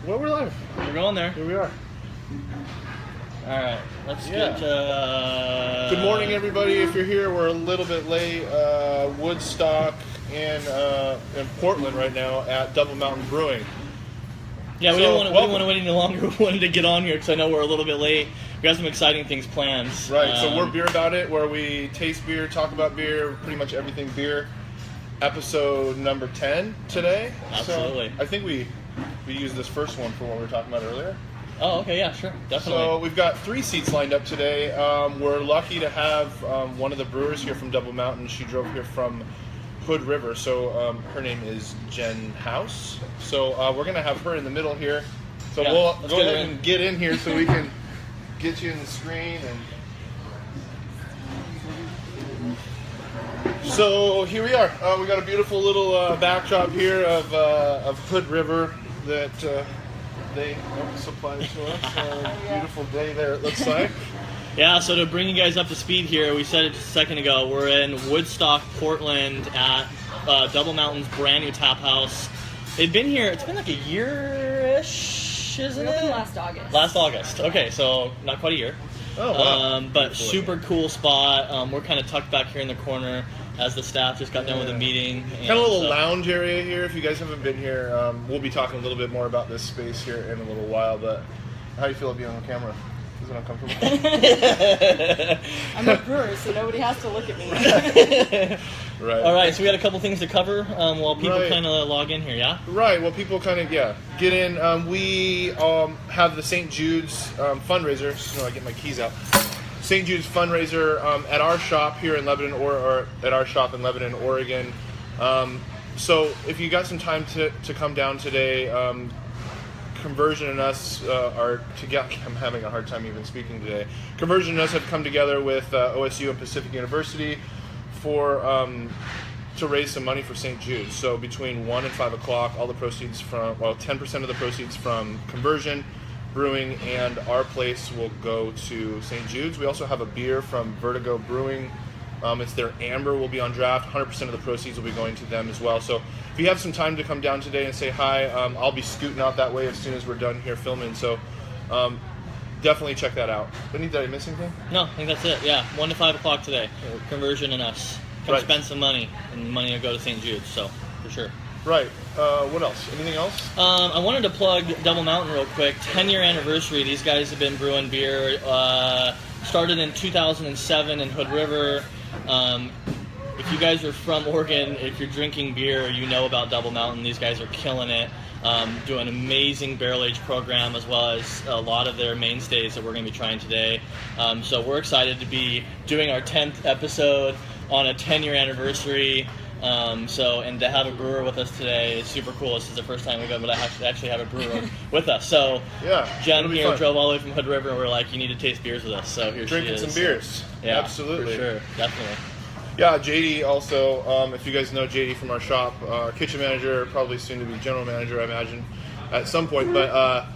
Well, we're live. We're going there. Here we are. All right, let's get. Good morning, everybody. If you're here, we're a little bit late. Woodstock in Portland right now at Double Mountain Brewing. Yeah, we didn't want to wait any longer. We wanted to get on here because I know we're a little bit late. We got some exciting things planned. Right, so we're Beer About It, where we taste beer, talk about beer, pretty much everything beer. Episode number 10 today. Absolutely. So I think we used this first one for what we were talking about earlier. Oh, okay, yeah, sure, definitely. So we've got 3 seats lined up today. We're lucky to have one of the brewers here from Double Mountain. She drove here from Hood River, so her name is Jen House. So we're going to have her in the middle here. So yeah, we'll go ahead and get in here so we can get you in the screen. And so here we are. We got a beautiful little backdrop here of Hood River that they supplied to us. Beautiful day there, it looks like. Yeah, so to bring you guys up to speed here, we said it just a second ago, we're in Woodstock, Portland at Double Mountain's brand new tap house. They've been here, it's been like a year-ish, isn't it? We opened last August. Last August, okay, so not quite a year. Oh, wow. But super cool spot. We're kind of tucked back here in the corner as the staff just got done with a meeting. Kind of a little lounge area here. If you guys haven't been here, we'll be talking a little bit more about this space here in a little while. But how do you feel about being on camera? Is it uncomfortable? I'm a brewer, so nobody has to look at me. Right. All right, so we got a couple things to cover while people kind of log in here, yeah? Right, well, people kind of, get in. We have the St. Jude's fundraiser. So I get my keys out. St. Jude's fundraiser at our shop here in Lebanon, or at our shop in Lebanon, Oregon. So if you got some time to come down today, Conversion and us are together. I'm having a hard time even speaking today. Conversion and us have come together with OSU and Pacific University for to raise some money for St. Jude's. So between 1 and 5 o'clock, all the proceeds from 10% of the proceeds from Conversion Brewing and our place will go to St. Jude's. We also have a beer from Vertigo Brewing. It's their Amber will be on draft. 100% of the proceeds will be going to them as well. So if you have some time to come down today and say hi, I'll be scooting out that way as soon as we're done here filming. So definitely check that out. Did I miss anything? No, I think that's it. Yeah, 1 to 5 o'clock today. Conversion and us. Come spend some money, and the money will go to St. Jude's. So for sure. Right. What else? Anything else? I wanted to plug Double Mountain real quick. 10-year anniversary. These guys have been brewing beer. Started in 2007 in Hood River. If you guys are from Oregon, if you're drinking beer, you know about Double Mountain. These guys are killing it. Do an amazing barrel age program as well as a lot of their mainstays that we're going to be trying today. So we're excited to be doing our 10th episode on a 10-year anniversary. And to have a brewer with us today is super cool. This is the first time we've been able to actually have a brewer with us. So Jen here drove all the way from Hood River and we're like, you need to taste beers with us. So here Drinking she is. some beers. Yeah, absolutely. For sure, definitely. Yeah, JD also, if you guys know JD from our shop, our kitchen manager, probably soon to be general manager, I imagine, at some point. But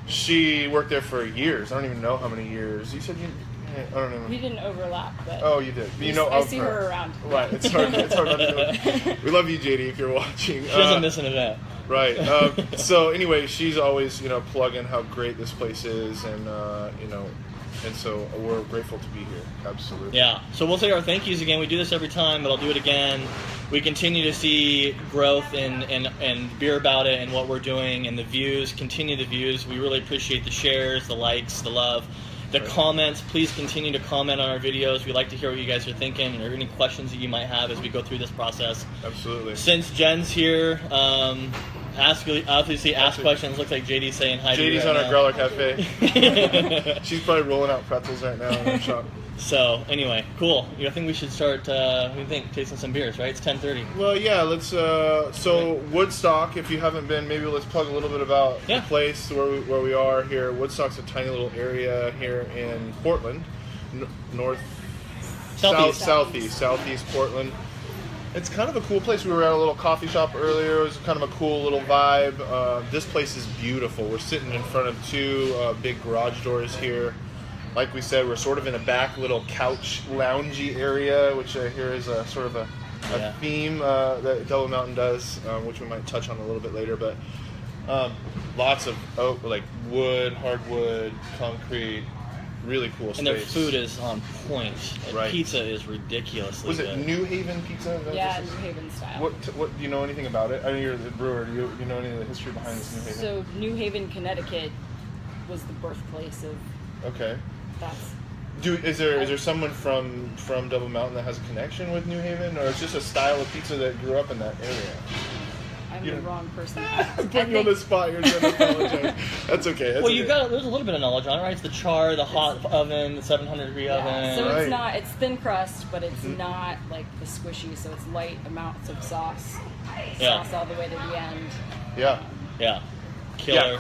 she worked there for years. I don't even know how many years. You said I don't know. We didn't overlap, but oh, you did. I see her around. Right, it's hard not to do it. We love you, JD, if you're watching. She doesn't miss an event. Right. So anyway, she's always plugging how great this place is, and and so we're grateful to be here. Absolutely. Yeah. So we'll say our thank yous again. We do this every time, but I'll do it again. We continue to see growth and Beer About It and what we're doing, and the views. Continue the views. We really appreciate the shares, the likes, the love. The comments, please continue to comment on our videos. We like to hear what you guys are thinking or any questions that you might have as we go through this process. Absolutely. Since Jen's here, ask questions. Looks like JD's saying hi to you JD's right on now. our Growler Cafe. She's probably rolling out pretzels right now in her shop. So, anyway, cool. I think we should start, what do you think, tasting some beers, right? It's 10:30. Well, yeah, let's, so Woodstock, if you haven't been, maybe let's plug a little bit about the place where we are here. Woodstock's a tiny little area here in Portland, southeast Portland. It's kind of a cool place. We were at a little coffee shop earlier. It was kind of a cool little vibe. This place is beautiful. We're sitting in front of 2 big garage doors here. Like we said, we're sort of in a back little couch loungy area, which I hear is a sort of a theme that Double Mountain does, which we might touch on a little bit later. But Lots of oak, like wood, hardwood, concrete, really cool space. And their food is on point. And Right. Pizza is ridiculously Was it good. New Haven pizza? Is that Yeah, what this New is? Haven style. What do you know anything about it? I know you're the brewer. Do you know any of the history behind this New Haven? So New Haven, Connecticut was the birthplace of Okay. that's. Is there someone from Double Mountain that has a connection with New Haven, or it's just a style of pizza that grew up in that area? I'm You the don't- wrong person. I'm putting you on the spot here, so I apologize. That's okay. That's Well, okay. you've got there's a little bit of knowledge on it, right? It's the char, the hot oven, the 700-degree Yeah, oven. so Right. it's not. It's thin crust, but it's not like the squishy. So it's light amounts of sauce. Yeah. Sauce all the way to the end. Yeah. Yeah, killer. Yeah.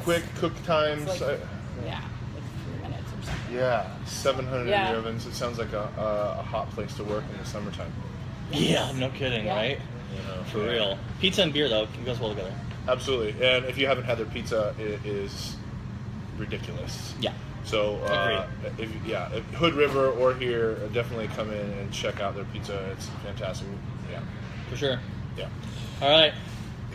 Quick cook times. It's like, yeah, like 3 minutes or something. Yeah. 700 Yeah. ovens. It sounds like a hot place to work in the summertime. Yeah, no kidding, Yeah. right? You know, For real. Pizza and beer though, it goes well together. Absolutely. And if you haven't had their pizza, it is ridiculous. Yeah. So, Agreed. if Hood River or here, definitely come in and check out their pizza. It's fantastic. Yeah. For sure. Yeah. All right.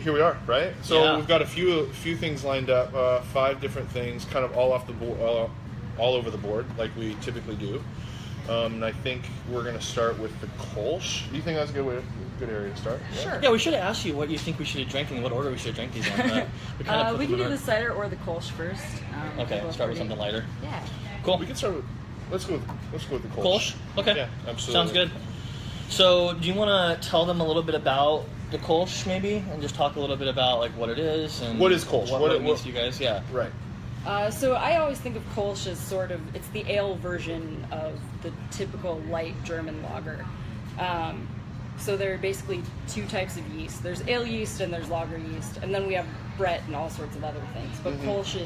Here we are, right? So Yeah. we've got a few things lined up, 5 different things, kind of all off the board, all over the board, like we typically do. And I think we're going to start with the Kolsch. Do you think that's a good area to start? Sure. Yeah, we should have asked you what you think we should be drinking, what order we should drink these in. We kind of put We can them do in the cider or the Kolsch first. Okay, they're both start with pretty- something lighter. Yeah. Cool. We can start with. Let's go with the Kolsch. Kolsch? Okay. Yeah, absolutely. Sounds good. So, do you want to tell them a little bit about the Kolsch, maybe, and just talk a little bit about like what it is and What is Kolsch? What it means to you guys? Yeah. Right. So I always think of Kolsch as sort of, it's the ale version of the typical light German lager. So there are basically 2 types of yeast. There's ale yeast and there's lager yeast, and then we have Brett and all sorts of other things. But Kolsch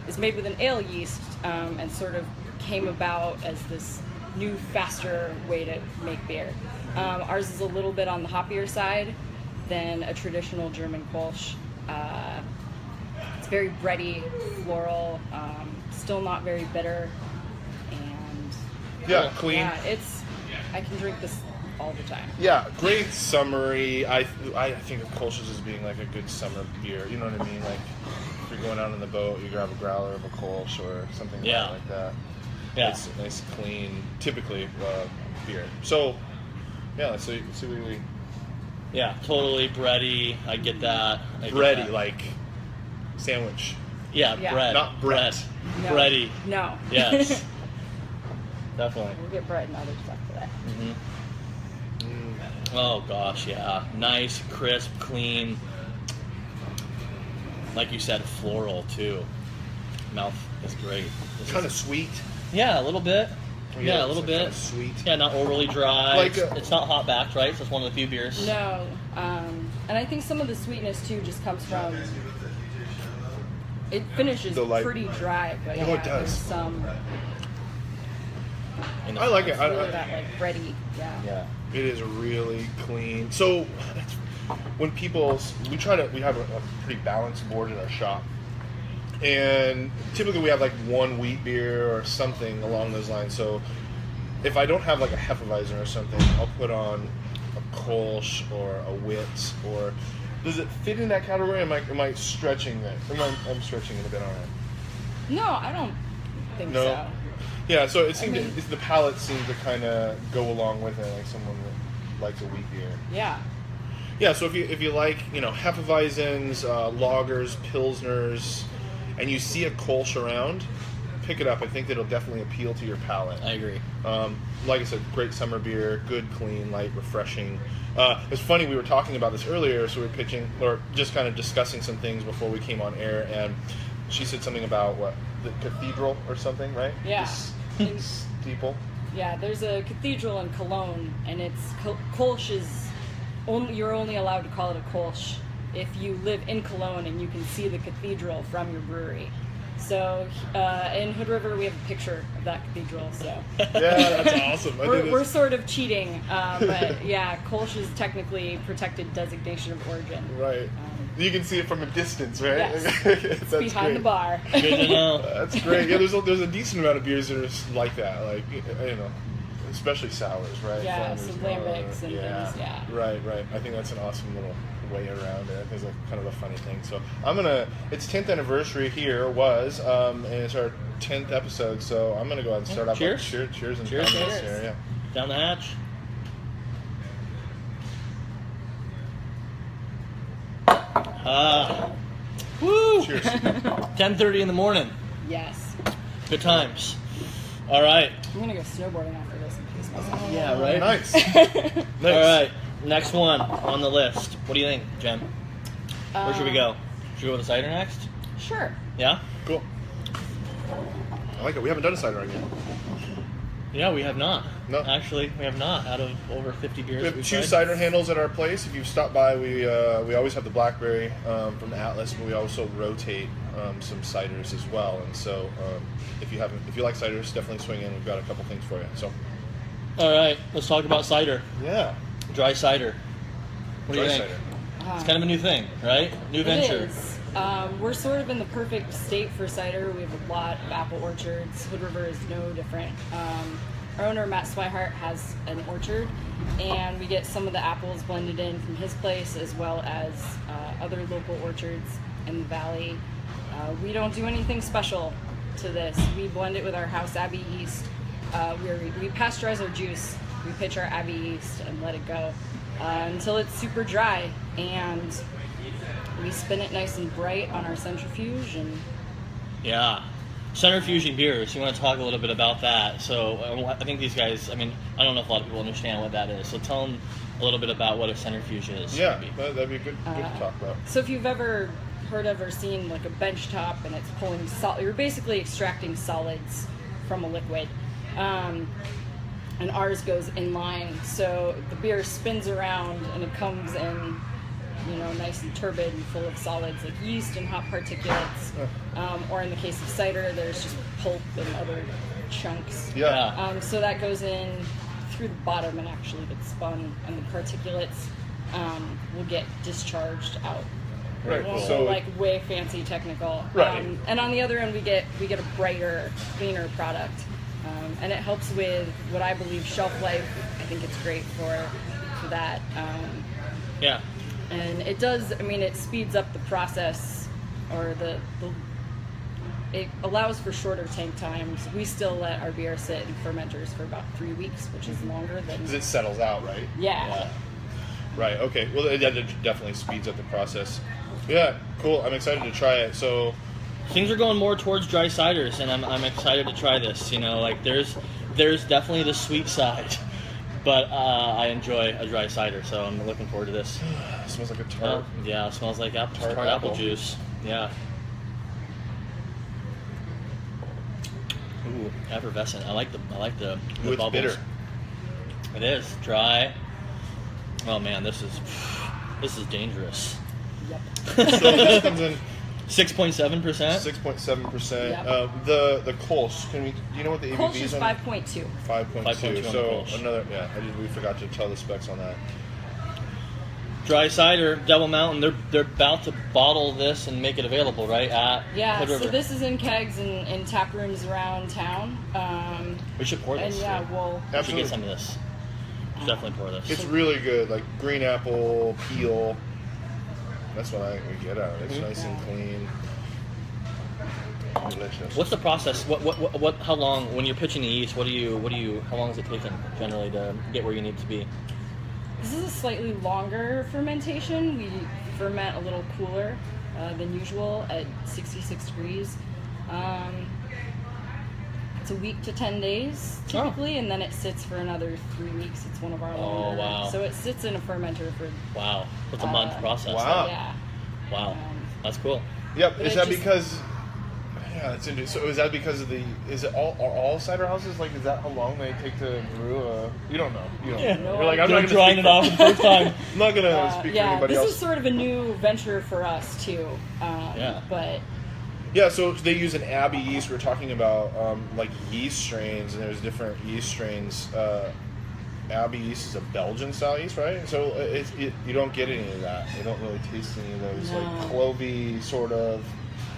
is made with an ale yeast and sort of came about as this new, faster way to make beer. Ours is a little bit on the hoppier side than a traditional German Kolsch. It's very bready, floral, still not very bitter, and Yeah, clean. yeah, I can drink this all the time. Yeah, great summary. I think of Kolsch's as being like a good summer beer. You know what I mean? Like if you're going out on the boat, you grab a growler of a Kolsch or something Yeah. like that. Yeah. It's nice, clean, typically beer. So yeah, let's see what we Yeah, totally bready. I get that. I get bready that. like sandwich. Yeah, Yeah. bread. Not Brett. No. Bready. No. Yes. Definitely. We'll get bread and other stuff for that. Oh gosh, yeah. Nice, crisp, clean. Like you said, floral too. Mouth is great. This Kind of is- sweet. Yeah, a little bit. Yeah, a it's little like bit. kinda sweet. Yeah, not overly dry. Like it's not hot backed, right? So it's one of the few beers. No, and I think some of the sweetness too just comes from it finishes The light- pretty dry, but Oh, it yeah, does. there's some. In the- I like it. It's really that like bready, yeah. Yeah. It is really clean. So when we have a pretty balanced board at our shop, and typically we have like one wheat beer or something along those lines. So if I don't have like a Hefeweizen or something, I'll put on a Kolsch or a Wit. Or does it fit in that category? Am I stretching that? I'm stretching it a bit, all right? No, I don't think No? so. Yeah, so it seemed mean- the palate seemed to kind of go along with it, like someone that likes a wheat beer. Yeah. Yeah, so if you like, Hefeweizens, lagers, pilsners, and you see a Kolsch around, pick it up. I think that'll definitely appeal to your palate. I agree. Like I said, great summer beer, good, clean, light, refreshing. It's funny, we were talking about this earlier, so we were pitching, or just kind of discussing some things before we came on air, and she said something about, the cathedral or something, right? Yeah. The steeple. Yeah, there's a cathedral in Cologne, and it's Kolsch is you're only allowed to call it a Kolsch if you live in Cologne and you can see the cathedral from your brewery. So in Hood River, we have a picture of that cathedral. So Yeah, that's awesome. we're sort of cheating, but yeah, Kolsch is technically protected designation of origin. Right. You can see it from a distance, right? Yes. That's Behind the bar. Good to know. That's great. Yeah, there's a decent amount of beers that are like that, like especially sours, right? Yeah, Flanders, some lambics and yeah. things, yeah. Right. I think that's an awesome little way around it. It's like kind of a funny thing. So its 10th anniversary here was, and it's our 10th episode. So I'm gonna go ahead and start off. Cheers. Cheers, and Cheers. comments here. Yeah. Down the hatch. Woo! Cheers. 10:30 in the morning. Yes. Good times. All right. I'm gonna go snowboarding after this and piss myself. Yeah, right? Nice. All right. Next one on the list. What do you think, Jen? Where should we go? Should we go with the cider next? Sure. Yeah? Cool. I like it. We haven't done a cider yet. Yeah, we have not. No. Actually, we have not. Out of over 50 beers We have we've 2 tried. cider handles at our place. If you've stopped by, we always have the blackberry from Atlas, but we also rotate some ciders as well. And so, if you like ciders, definitely swing in. We've got a couple things for you. So, All right, let's talk about cider. yeah, Dry cider. What do you dry think? cider. It's kind of a new thing, right? New venture. It is. We're sort of in the perfect state for cider. We have a lot of apple orchards. Hood River is no different. Our owner, Matt Swihart, has an orchard, and we get some of the apples blended in from his place as well as other local orchards in the valley. We don't do anything special to this. We blend it with our house Abbey yeast. We pasteurize our juice. We pitch our Abbey yeast and let it go until it's super dry, and we spin it nice and bright on our centrifuge. And Yeah. Centrifuging beers. You want to talk a little bit about that? So I think these guys, I mean, I don't know if a lot of people understand what that is. So tell them a little bit about what a centrifuge is. Yeah, maybe. that'd be good to talk about. So if you've ever heard of or seen like a bench top and it's pulling you're basically extracting solids from a liquid. And ours goes in line, so the beer spins around and it comes in, nice and turbid and full of solids like yeast and hot particulates. Or in the case of cider, there's just pulp and other chunks. Yeah. So that goes in through the bottom and actually gets spun, and the particulates will get discharged out. Right. It won't So go, like way fancy technical. Right. And on the other end, we get a brighter, cleaner product. And it helps with what I believe shelf life. I think it's great for that. Yeah. And it does. I mean, it speeds up the process, or it allows for shorter tank times. We still let our beer sit in fermenters for about 3 weeks, which is longer than. Because it settles out, right? Yeah. Right. Okay. Well, it definitely speeds up the process. Yeah. Cool. I'm excited to try it. So. Things are going more towards dry ciders, and I'm excited to try this. There's definitely the sweet side, but I enjoy a dry cider, so I'm looking forward to this. It smells like a tart. Yeah, it smells like tart Tart apple apple. juice. Yeah. Ooh, effervescent. I like the Ooh, it's bubbles. bitter. It is dry. Oh man, this is dangerous. Yep. So this comes in 6.7%. 6.7%. Yep. The Kolsch. Do you know what the ABV Kolsch is is on? 5.2. 5.2. 5.2 on So Kolsch. another. Yeah. We forgot to tell the specs on that. Dry cider, Double Mountain. They're about to bottle this and make it available, right? At Yeah, Hood River. so this is in kegs and in tap rooms around town. We should pour And this. yeah, too. we'll. We should Absolutely. get some of this. We should definitely pour this. It's really good. Like green apple peel. That's what we get out of it. It's nice and clean. Delicious. What's the process? What? How long when you're pitching the yeast? How long is it taking generally to get where you need to be? This is a slightly longer fermentation. We ferment a little cooler than usual at 66 degrees. It's a week to 10 days typically, and then it sits for another 3 weeks. It's one of our longer. wow. So it sits in a fermenter for. Wow, it's a month process. wow. Yeah. Wow, that's cool. Yep. But Is it that just- because? Yeah, that's interesting. So is that because of the? Is it all cider houses? Like, is that how long they take to brew? You don't know. You don't. Yeah. know. No You're like, I'm They're not drying gonna it speak off the first time. I'm not gonna speak for Yeah, anybody this else. is sort of a new venture for us too. Yeah. But Yeah, so they use an Abbey yeast. We're talking about like yeast strains, and there's different yeast strains. Abbey yeast is a Belgian style yeast, right? So you don't get any of that. You don't really taste any of those No. like clovey sort of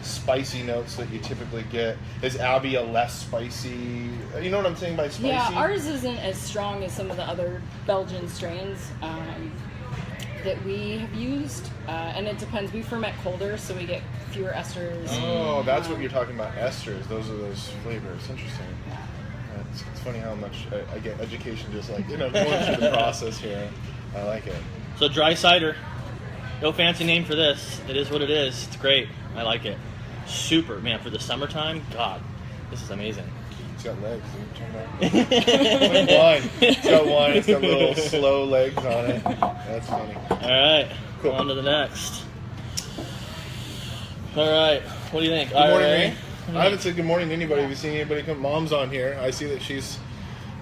spicy notes that you typically get. Is Abbey a less spicy? You know what I'm saying by spicy? yeah, ours isn't as strong as some of the other Belgian strains. that we have used, and it depends. We ferment colder, so we get fewer esters. Oh, that's what you're talking about, esters. Those are those flavors. Interesting. Yeah. It's funny how much I get education just like, going through the process here. I like it. So dry cider. No fancy name for this. It is what it is. It's great. I like it. Super, man, for the summertime, God, this is amazing. It's got legs. It's like wine. It's got wine. It's got little slow legs on it. That's funny. All right, Cool. on to the next. All right, what do you think? Good morning, IRA? Ray. I haven't said good morning to anybody. Have you seen anybody come? Mom's on here. I see that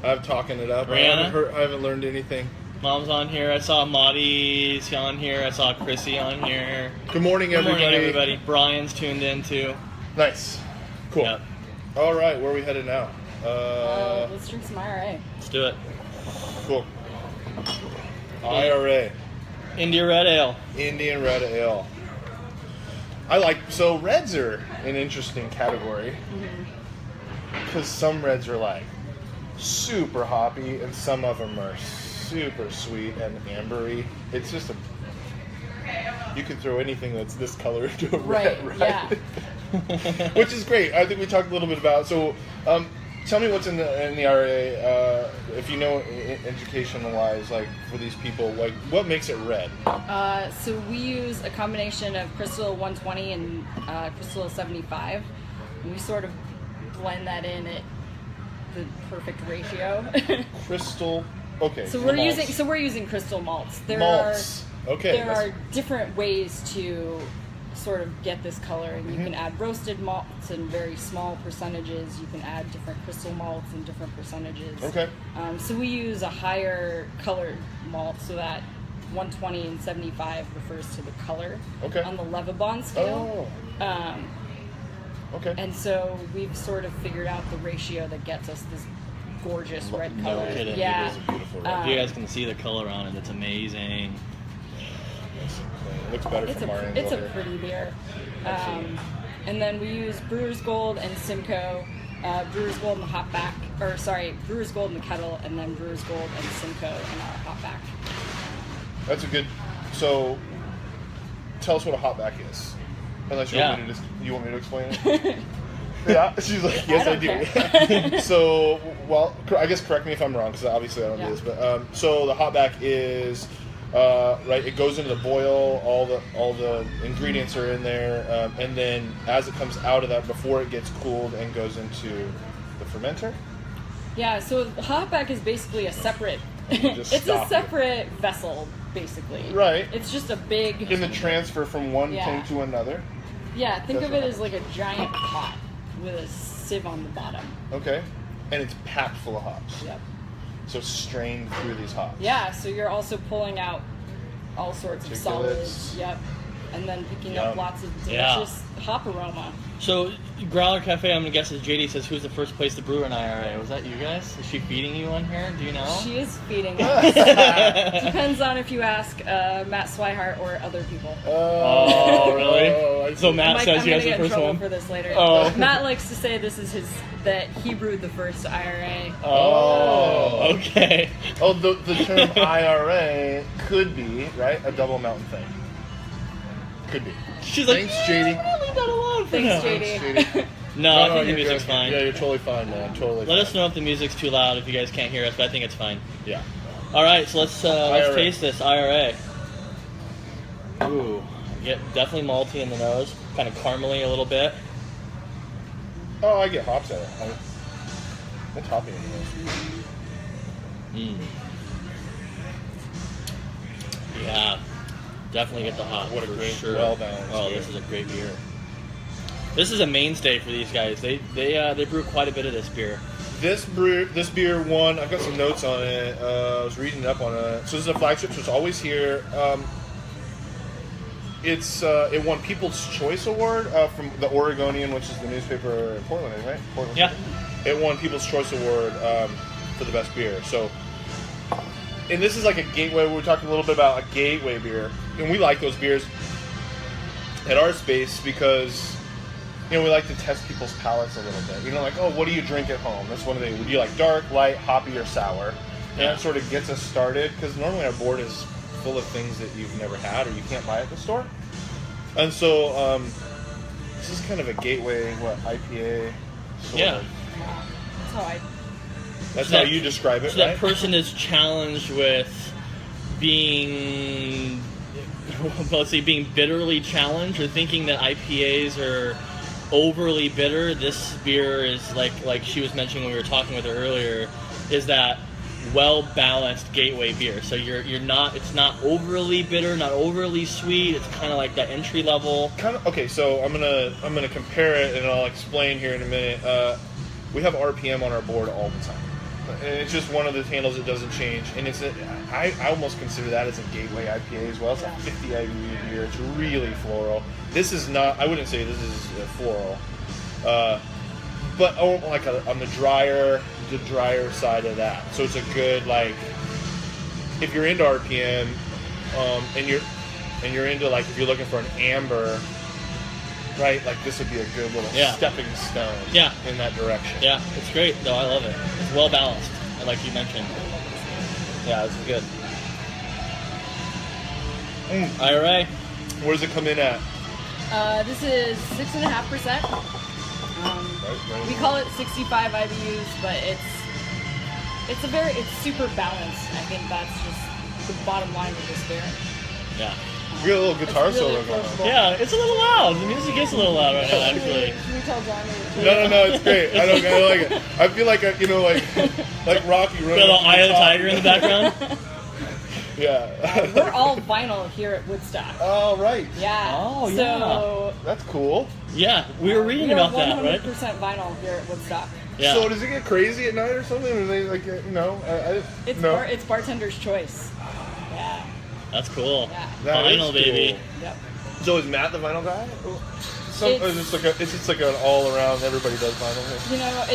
I'm talking it up. Brianna? I haven't learned anything. Mom's on here. I saw Maudie's on here. I saw Chrissy on here. Good morning, Good everybody. morning, everybody. Brian's tuned in too. Nice. Cool. Yep. All right, where are we headed now? Let's drink some IRA. Let's do it. Cool. IRA. India Red Ale. Indian Red Ale. So reds are an interesting category because some reds are like super hoppy and some of them are super sweet and ambery. It's just you can throw anything that's this color into a red, right? Yeah. Which is great. I think we talked a little bit about. So, tell me what's in the IRA. If you know, educational-wise, like for these people, like what makes it red? So we use a combination of Crystal 120 and Crystal 75. And we sort of blend that in at the perfect ratio. Crystal. Okay. So we're malts. using crystal malts. Malts. Okay. There are different ways to sort of get this color, and you can add roasted malts in very small percentages. You can add different crystal malts in different percentages. Okay. So we use a higher colored malt, so that 120 and 75 refers to the color on the Levibon scale. Oh. Okay. And so we've sort of figured out the ratio that gets us this gorgeous red color. No kidding. Yeah. It is a beautiful red. You guys can see the color on it. It's amazing. It looks better from our angle It's a here. pretty beer. And then we use Brewer's Gold and Simcoe. Brewer's Gold and the hopback, Brewer's Gold in the kettle, and then Brewer's Gold and Simcoe in our hopback. That's a good. So, tell us what a hotback is. Unless you want me to explain it. Yeah, she's like, yes, I do. So, well, I guess correct me if I'm wrong, because obviously I don't do this. But so the hotback is right. It goes into the boil. All the ingredients are in there, and then as it comes out of that, before it gets cooled and goes into the fermenter. Yeah. So the hopback is basically a separate. Just It's a stop separate vessel, basically. Right. It's just a big. In the transfer from one thing to another. Yeah. Think That's of what it as like a giant pot with a sieve on the bottom. Okay. And it's packed full of hops. Yep. So strained through these hops. Yeah, so you're also pulling out all sorts of Particulates. solids. Yep. And then picking up lots of delicious hop aroma. So, Growler Cafe, I'm going to guess, as JD says, who's the first place to brew an IRA? Was that you guys? Is she feeding you on here? Do you know? She is feeding us. Depends on if you ask Matt Swihart or other people. Oh, really? Oh, So Matt says I'm he has gonna the get in first trouble one? for this later. Oh. Matt likes to say this is that he brewed the first IRA. Oh, okay. Oh, the term IRA could be, right, a Double Mountain thing. Could be. She's like, Thanks, JD. leave that alone for Thanks, now. JD. No, I think the you're music's good. fine. Yeah, you're totally fine, man. Totally Let us know if the music's too loud, if you guys can't hear us, but I think it's fine. Yeah. All right, so let's IRA. taste this IRA. Ooh, definitely malty in the nose, kind of caramely a little bit. Oh, I get hops at it. What's hoppy in this? Yeah, definitely get the hop. What a for great, sure. well-balanced Oh, beer. this is a great beer. This is a mainstay for these guys. They brew quite a bit of this beer. This beer won. I've got some notes on it. I was reading up on it. So this is a flagship. So it's always here. It won People's Choice Award from the Oregonian, which is the newspaper in Portland, right? Portland. Yeah. It won People's Choice Award for the best beer. So, and this is like a gateway. We talked a little bit about a gateway beer, and we like those beers at our space because, you know, we like to test people's palates a little bit. You know, like, oh, what do you drink at home? That's one of the things. Would you like dark, light, hoppy, or sour? And that sort of gets us started because normally our board is full of things that you've never had or you can't buy at the store. And so this is kind of a gateway, IPA? Sort Yeah. of. Yeah. That's how I. That's So how that- you describe it, So right? that person is challenged with being, let's say, being bitterly challenged or thinking that IPAs are overly bitter. This beer is like she was mentioning when we were talking with her earlier, is that well-balanced gateway beer. So you're not, it's not overly bitter, not overly sweet. It's kind of like that entry level. Okay, so I'm gonna compare it and I'll explain here in a minute. We have RPM on our board all the time. And it's just one of the handles that doesn't change, and I almost consider that as a gateway IPA as well. It's a 50 IBU beer. It's really floral. This is not. I wouldn't say this is floral, but like on the drier side of that. So it's a good, like, if you're into RPM, and you're into, like, if you're looking for an amber, right? Like, this would be a good little stepping stone. Yeah. In that direction. Yeah, it's great though. I love it. It's well balanced, like you mentioned. Yeah, this is good. IRA. Where does it come in at? This is 6.5%. We call it 65 IBUs, but it's super balanced. I think that's just the bottom line of this beer. Yeah. We got a little guitar It's really solo going on. approachable. Yeah, it's a little loud. The music gets a little loud right now, actually. Should we tell Johnny? No, it's great. I like it. I feel like like Rocky running. Got a little through Eye of the top. Tiger in the background. Yeah. We're all vinyl here at Woodstock. Oh, right. Yeah. Oh, So That's cool. Yeah, we were reading we are about that, right? 100% vinyl here at Woodstock. Yeah. So does it get crazy at night or something? Or they It's bartender's choice. Yeah. That's cool. Yeah. That Vinyl, is baby. cool. Yep. So is Matt the vinyl guy? Or is it's just like an all around everybody does vinyl here? You know,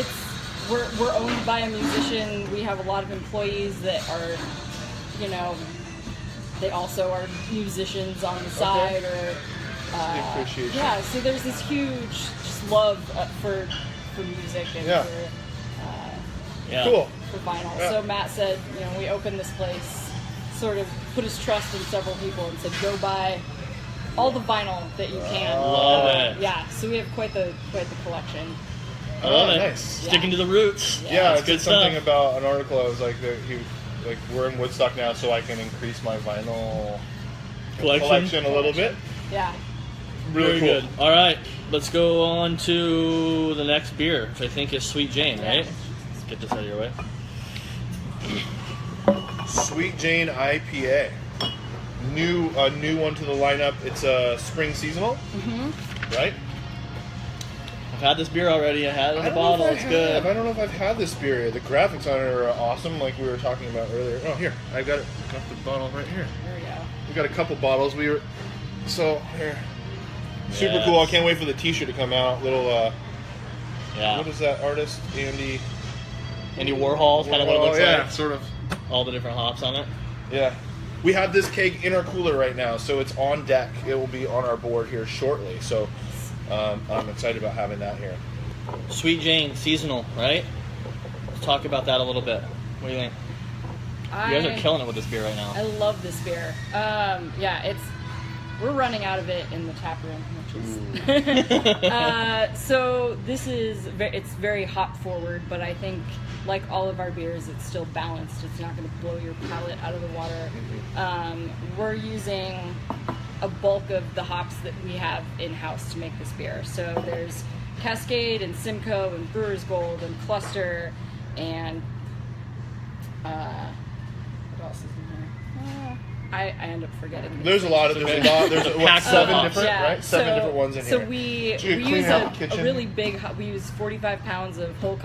we're owned by a musician. We have a lot of employees that are, you know, they also are musicians on the side or. The appreciation. Yeah, so there's this huge just love for music and Yeah. Cool. for vinyl. Yeah. So Matt said, you know, we opened this place, sort of put his trust in several people and said, go buy all the vinyl that you can. Love it. Yeah, so we have quite the collection. I love it. Nice. Sticking to the roots. Yeah, That's it's good something stuff. about an article. I was like, we're in Woodstock now, so I can increase my vinyl collection a little bit. Yeah. Really Very cool. good. All right, let's go on to the next beer, which I think is Sweet Jane, right? Let's get this out of your way. Sweet Jane IPA. New one to the lineup. It's a spring seasonal, right? I've had this beer already. I had it in I the don't know bottle. if I It's have. good. I don't know if I've had this beer. The graphics on it are awesome, like we were talking about earlier. Oh, here, I got it. Got the bottle right here. There we go. We got a couple bottles. Here. Super Yes. cool. I can't wait for the T-shirt to come out. Little Yeah. what is that artist? Andy Warhol's kind of what it looks yeah, like. sort of. All the different hops on it. Yeah. We have this keg in our cooler right now, so it's on deck. It will be on our board here shortly. So I'm excited about having that here. Sweet Jane, seasonal, right? Let's talk about that a little bit. What do you think? You guys are killing it with this beer right now. I love this beer. We're running out of it in the tap room, which is so this is it's very hop forward, but I think like all of our beers, it's still balanced. It's not going to blow your palate out of the water. We're using a bulk of the hops that we have in house to make this beer. So there's Cascade and Simcoe and Brewer's Gold and Cluster and what else is in here? I end up forgetting. There's a lot. There's what, Packed 7 up. different, Yeah, right? 7 different ones in so here. we So you clean use out the a kitchen? really big hop. We use 45 pounds of whole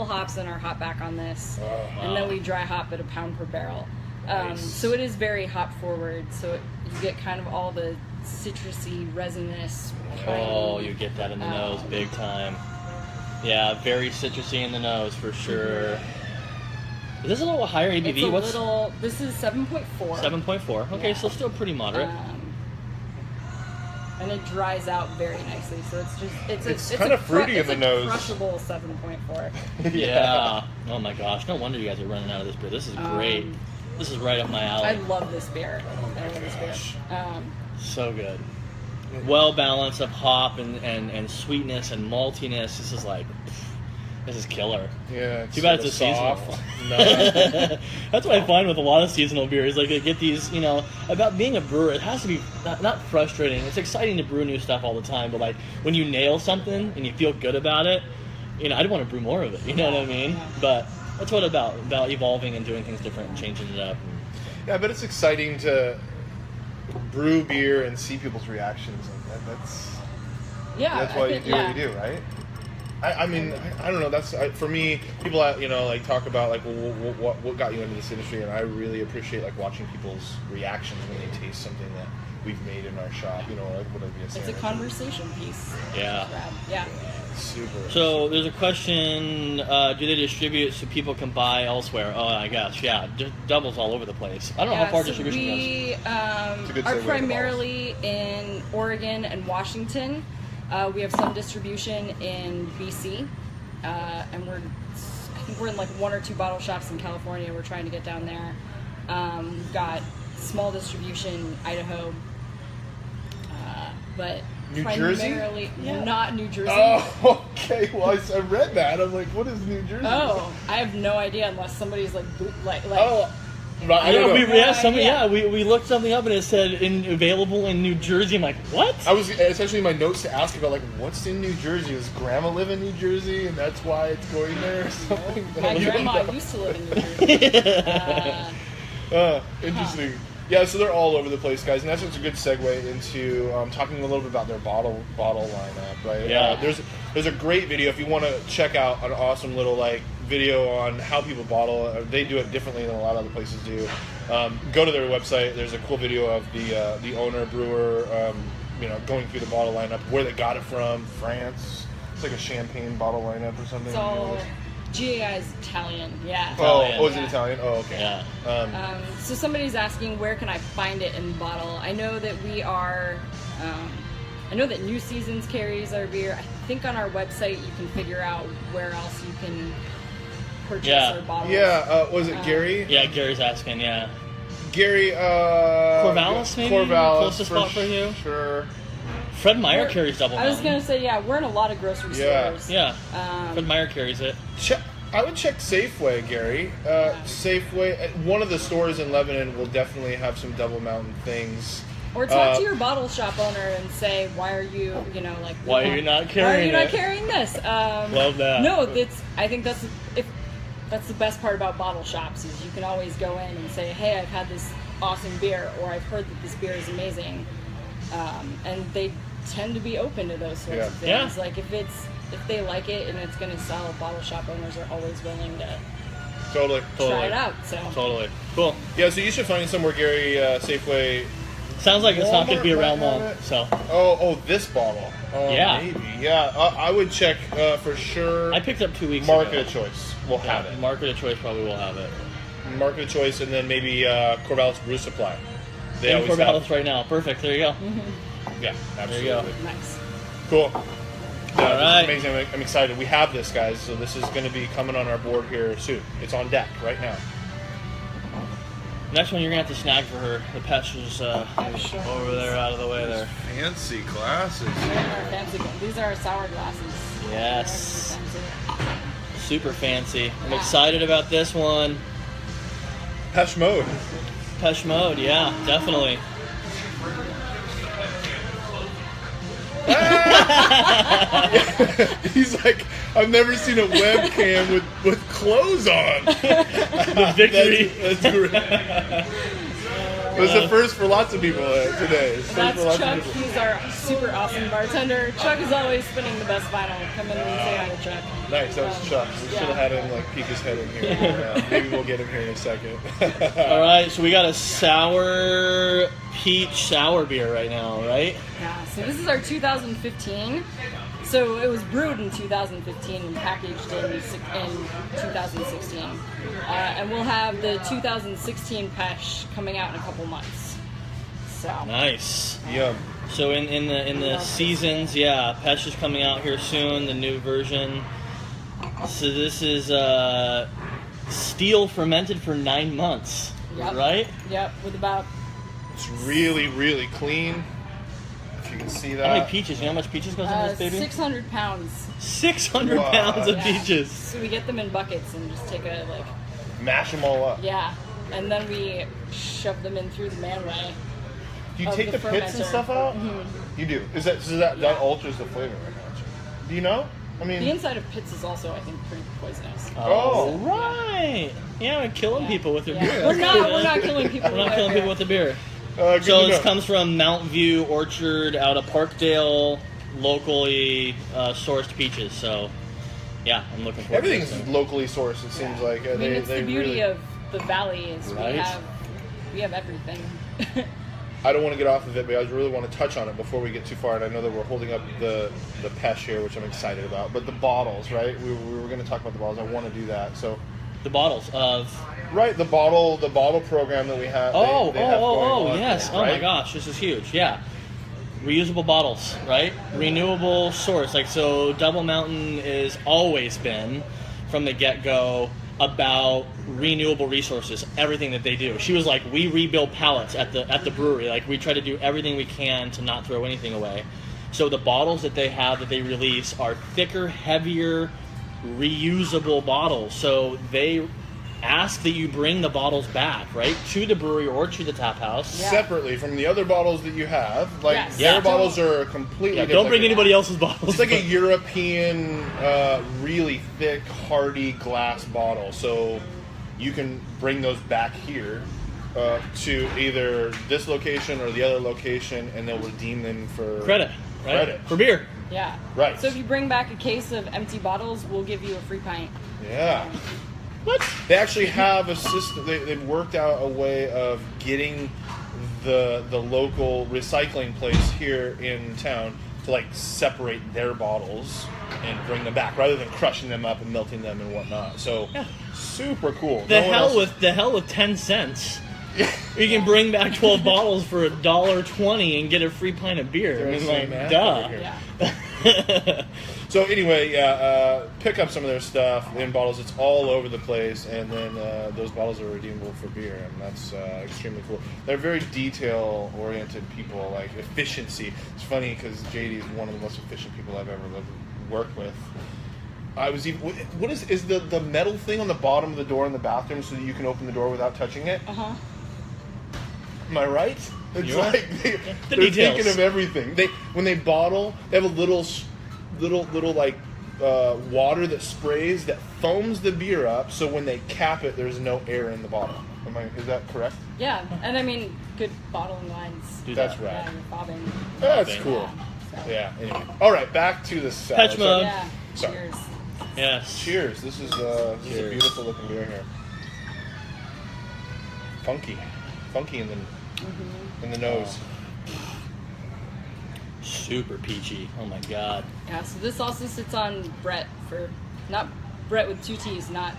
hops in our hop back on this, and then we dry hop at a pound per barrel. Nice. So it is very hop forward. So you get kind of all the citrusy, resinous. Oh, you get that in the nose big time. Yeah, very citrusy in the nose for sure. Is this a little higher ABV? It's a What's little. This is 7.4. 7.4? Okay, Yeah. so still pretty moderate. And it dries out very nicely, so it's kinda fruity in the nose. Crushable 7.4. Yeah. Oh my gosh, no wonder you guys are running out of this beer. This is great. This is right up my alley. I love this beer. I love this beer. So good. Well balanced of hop and sweetness and maltiness. This is like, this is killer. Yeah. Too bad it's a seasonal. No. That's what I find with a lot of seasonal beers. Like, they get these, about being a brewer, it has to be not frustrating. It's exciting to brew new stuff all the time, but like when you nail something and you feel good about it, I'd want to brew more of it. You know what I mean? But that's what about evolving and doing things different and changing it up. Yeah, but it's exciting to brew beer and see people's reactions. That's why you do what you do, right? I mean, I don't know. That's for me. People, like talk about like, well, what got you into this industry, and I really appreciate like watching people's reactions when they taste something that we've made in our shop. Like whatever be a sandwich. It's a conversation piece. Yeah. Yeah. Super. So there's a question: do they distribute so people can buy elsewhere? Oh, I guess, yeah. Doubles all over the place. I don't know how far distribution goes. We are primarily in Oregon and Washington. We have some distribution in BC, and I think we're in like 1 or 2 bottle shops in California. We're trying to get down there. We've got small distribution in Idaho, but New primarily Jersey? not New Jersey. Oh, okay. Well, I read that. I'm like, what is New Jersey? Oh, I have no idea unless somebody's like Oh. Right, I don't know. We looked something up and it said available in New Jersey. I'm like, what? It's actually in my notes to ask about like what's in New Jersey. Does Grandma live in New Jersey and that's why it's going there or something? My grandma used to live in New Jersey. Interesting. Yeah, so they're all over the place, guys, and that's just a good segue into talking a little bit about their bottle lineup, right? Yeah. There's a great video if you want to check out an awesome little like video on how people bottle. They do it differently than a lot of other places do. Go to their website. There's a cool video of the owner brewer, going through the bottle lineup, where they got it from, France. It's like a champagne bottle lineup or something. It's all GAI is Italian, yeah. Is it Italian? Oh, okay. Yeah. So somebody's asking, where can I find it in bottle? I know that we are. I know that New Seasons carries our beer. I think on our website you can figure out where else you can purchase our bottles. Yeah, was it Gary? Yeah, Gary's asking, yeah. Gary, Corvallis, maybe? Corvallis, closest spot for you? Sure. Fred Meyer carries Double Mountain. I was going to say, we're in a lot of grocery stores. Yeah, Fred Meyer carries it. I would check Safeway, Gary. Safeway, one of the stores in Lebanon will definitely have some Double Mountain things. Or talk to your bottle shop owner and say, why are you, why are you not carrying this? Love that. No, I think that's the best part about bottle shops is you can always go in and say, hey, I've had this awesome beer, or I've heard that this beer is amazing, and they tend to be open to those sorts of things. Yeah. Like if they like it and it's going to sell, bottle shop owners are always willing to try it out. So totally cool. Yeah, so you should find somewhere, Gary. Safeway. Sounds like it's not going to be around long. So. Oh, this bottle. Yeah. Maybe. Yeah, I would check for sure. I picked up 2 weeks Market ago. of Choice will have it. Market of Choice probably will have it. Market of Choice, and then maybe Corvallis Brew Supply. They always Corvallis right now. Perfect. There you go. Mm-hmm. Yeah, absolutely. There you go. Nice. Cool. All right. This is amazing. I'm excited. We have this, guys. So this is going to be coming on our board here soon. It's on deck right now. Next one you're going to have to snag for her. The Petra's over there, out of the way there. Fancy glasses. These are our sour glasses. Yes. Super fancy. I'm excited about this one. Pesh Mode. Pesh Mode, yeah, definitely. He's like, I've never seen a webcam with clothes on. The victory. That's great. It was the first for lots of people today. That's Chuck. He's our super awesome bartender. Chuck is always spinning the best vinyl. Come in and say hi to Chuck. Nice, that was Chuck. We should have had him peek his head in here. Maybe we'll get him here in a second. All right, so we got a sour peach sour beer right now, right? Yeah. So this is our 2015. So it was brewed in 2015 and packaged in 2016. And we'll have the 2016 Pesh coming out in a couple months. So nice. Yum. So in the seasons, Pesh is coming out here soon, the new version. So this is steel fermented for 9 months. Yep. right? Yep, with about It's really, really clean. If you can see that. How many peaches? You know how much peaches goes in this baby? 600 pounds. 600 What? pounds of Yeah. peaches. So we get them in buckets and just take a Mash them all up. yeah, and then we shove them in through the manway. Do you Of take the the pits and fermenter. stuff out? You do. That Yeah. alters the flavor? Do you know? I mean, The inside of pits is also, I think, pretty poisonous. Oh. Right. Yeah, we're killing people with their Yeah. beer. We're not killing people. We're not with killing our people beer. with the beer. good So to this know. comes from Mount View Orchard out of Parkdale, locally sourced peaches. So, yeah, I'm looking forward to Everything's this. locally sourced. It seems like I mean, it's the beauty really, of the valley is Right. we have everything. I don't want to get off of it, but I really want to touch on it before we get too far. And I know that we're holding up the Pesh here, which I'm excited about. But the bottles, right? We were going to talk about the bottles. I want to do that. So, The bottles of... right, the bottle program that we have. They have going on yes. here, Oh my right? gosh, this is huge. Yeah. Reusable bottles, right? Renewable source. Like, so Double Mountain has always been, from the get-go, about renewable resources, everything that they do. She was like, we rebuild pallets at the brewery. Like, we try to do everything we can to not throw anything away. So the bottles that they have that they release are thicker, heavier, reusable bottles. So they ask that you bring the bottles back, right, to the brewery or to the tap house. Yeah. Separately from the other bottles that you have. Like, Yes. their Yeah. bottles are completely Yeah, different. don't bring anybody else's bottles. It's like a European, really thick, hardy glass bottle. So you can bring those back here to either this location or the other location, and they'll redeem them for credit, right? Credit. For beer. Yeah. Right. So if you bring back a case of empty bottles, we'll give you a free pint. Yeah. What? They actually have a system. They've worked out a way of getting the local recycling place here in town to like separate their bottles and bring them back, rather than crushing them up and melting them and whatnot. So super cool. The No one hell with 10 cents. You can bring back 12 bottles for $1.20 and get a free pint of beer. I mean, like, man, duh. over here. Yeah. So anyway, pick up some of their stuff in bottles. It's all over the place, and then those bottles are redeemable for beer, and that's extremely cool. They're very detail-oriented people, like efficiency. It's funny because JD is one of the most efficient people I've ever worked with. I was even. What is the metal thing on the bottom of the door in the bathroom so that you can open the door without touching it? Uh-huh. Am I right? It's You are. like they're details. thinking of everything. When they bottle, they have a little like water that sprays that foams the beer up. So when they cap it, there's no air in the bottle. Is that correct? Yeah, and I mean, good bottling lines. Do That's that. right. Yeah, you're bobbing. That's Bobbing. cool. Yeah, so- Yeah. Anyway, all right. Back to the salad. Patch mug. Yeah. Sorry. Cheers. Yes. Cheers. This is a Cheers. beautiful looking beer here. Funky in the nose. Super peachy. Oh my god. Yeah, so this also sits on Brett not Brett with two T's, not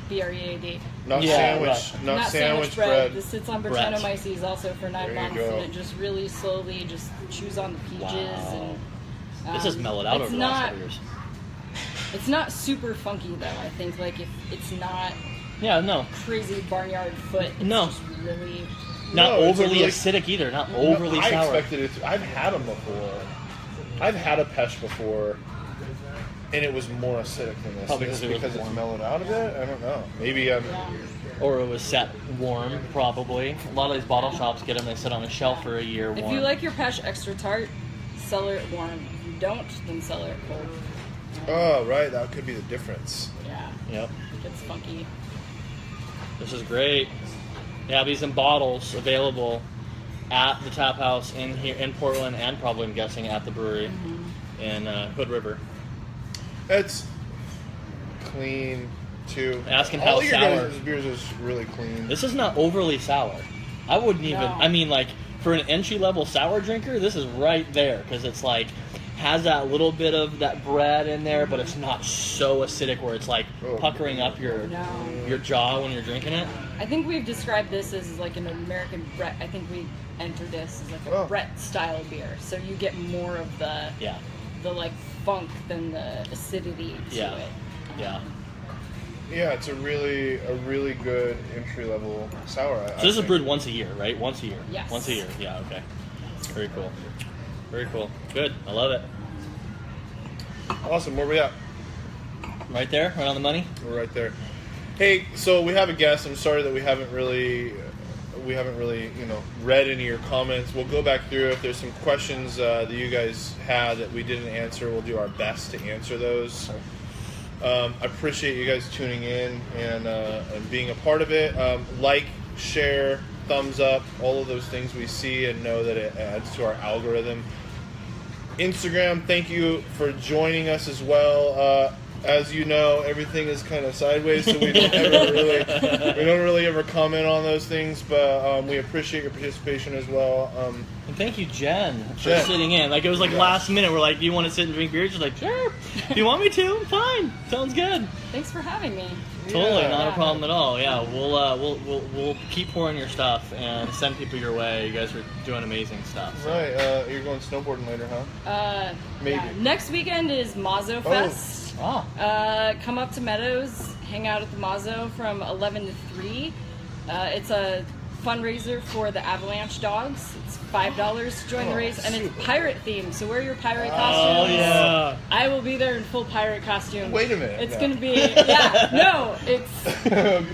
BREAD. Not Yeah, sandwich. right. Not sandwich bread. This sits on Brett. Brettanomyces also for 9 There you months, go. and it just really slowly just chews on the peaches. Wow. And This has mellowed out it's over the last not couple years. it's not super funky though. I think like if it's not Yeah, no. crazy barnyard foot, it's No. just really Not No, it's a overly really- acidic either. Not overly I sour. expected it to. I've had them before. I've had a Pesh before, and it was more acidic than this. Probably Is it because it was because it's warm. mellowed out a bit? I don't know. Maybe yeah. Or it was set warm, probably. A lot of these bottle shops get them. They sit on a shelf for a year warm. If you like your Pesh extra tart, cellar it warm. If you don't, then cellar it cold. Oh, right. That could be the difference. Yeah, Yep. it gets funky. This is great. Yeah, these in bottles available at the tap house in Portland, and probably I'm guessing at the brewery in Hood River. It's clean too. Asking All how your sour. guys' beers is really clean. This is not overly sour. I wouldn't even. No. I mean, like for an entry level sour drinker, this is right there because it's like has that little bit of that bread in there, but it's not so acidic where it's like Oh. puckering up your jaw when you're drinking it. I think we've described this as like an American Brett. I think we entered this as like a Oh. Brett style beer. So you get more of the Yeah, like funk than the acidity to Yeah. it. yeah. Yeah, it's a really good entry level sour. So this is brewed once a year, right? Once a year. Yes. Once a year. Yeah. Okay. Very cool. Very cool. Good. I love it. Awesome. Where we at? Right there, right on the money. We're right there. Hey, so we have a guest. I'm sorry that we haven't really, read any of your comments. We'll go back through. If there's some questions that you guys had that we didn't answer, we'll do our best to answer those. I appreciate you guys tuning in and being a part of it. Like, share, thumbs up, all of those things we see and know that it adds to our algorithm. Instagram, thank you for joining us as well. As you know, everything is kind of sideways, so we don't really ever comment on those things. But we appreciate your participation as well. And thank you, Jen, for sitting in. Like, it was like last minute. We're like, "Do you want to sit and drink beer?" She's like, "Sure." "Do you want me to?" "Fine. Sounds good." Thanks for having me. Totally, Yeah. not a problem at all. Yeah, we'll keep pouring your stuff and send people your way. You guys are doing amazing stuff. So. Right, you're going snowboarding later, huh? Maybe. Yeah. Next weekend is Mazo Fest. Oh. Come up to Meadows, hang out at the Mazo from 11 to 3. It's a fundraiser for the Avalanche Dogs. It's $5 to join the race, and it's pirate themed. So wear your pirate costumes. Oh yeah. I will be there in full pirate costume. Wait a minute. It's now. gonna be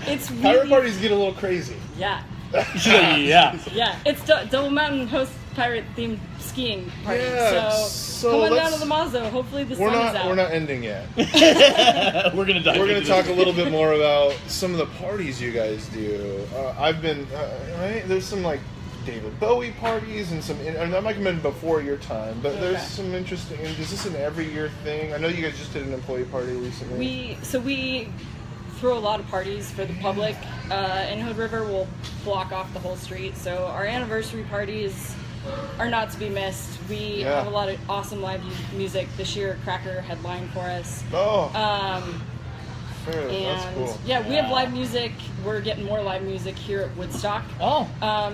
it's really, Pirate parties get a little crazy. yeah. Yeah. It's Double Mountain hosts pirate themed skiing party. Yeah, so so come on down let's- to the Mazo. Hopefully the We're sun is not out. we're not ending yet. We're gonna dive We're going into to talk this. a little bit more about some of the parties you guys do. I've been right. There's some like David Bowie parties and some. And that might have been before your time, but there's Okay. some interesting. And is this an every year thing? I know you guys just did an employee party recently. We throw a lot of parties for the public. In Hood River, we'll block off the whole street. So our anniversary parties are not to be missed. We have a lot of awesome live music. This year, Cracker headlined for us. Oh, fair. And That's cool. yeah, we have live music. We're getting more live music here at Woodstock. Oh.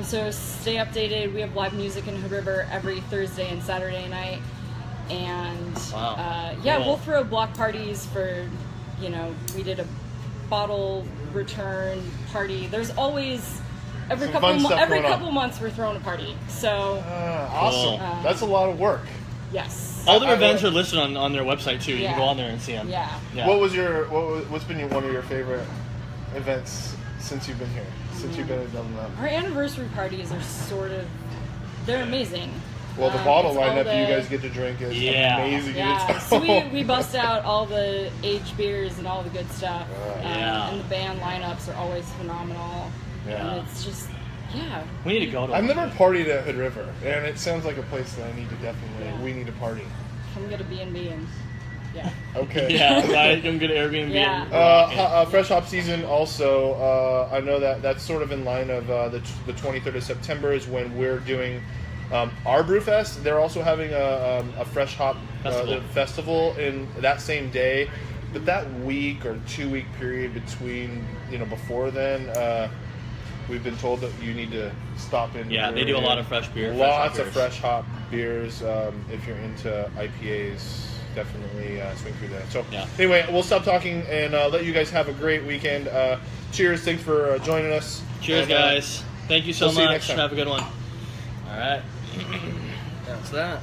So stay updated. We have live music in Hood River every Thursday and Saturday night. And Cool. we'll throw block parties for, we did a bottle return party. There's always every Some fun stuff going on. couple months we're throwing a party. So Awesome. Cool. That's a lot of work. yes. All their I- events are listed on their website too. You Yeah. can go on there and see them. Yeah. What's been one of your favorite events since you've been here? Since you've been at Double Mountain? Our anniversary parties are they're amazing. Well, the bottle it's all lineup you the- guys get to drink is Yeah. amazing. Yeah, It's- so we bust out all the aged beers and all the good stuff. Yeah. And the band lineups are always phenomenal. Yeah. And it's just, We need to go to I've one. never partied at Hood River, and it sounds like a place that I need to we need to party. Come get a B&B and, yeah. Okay. Yeah, right. Come get an Airbnb. Yeah. Fresh Hop season also, I know that's sort of in line of the 23rd of September is when we're doing our Brewfest. They're also having a Fresh Hop festival in that same day. But that week or 2 week period between, before then, we've been told that you need to stop in. Yeah, they do a lot of fresh beer. Lots of beers. fresh hop beers. If you're into IPAs, definitely swing through that. So anyway, we'll stop talking and let you guys have a great weekend. Cheers! Thanks for joining us. Cheers, And, guys. Thank you so we'll see you much. next time. Have a good one. All right. That's that.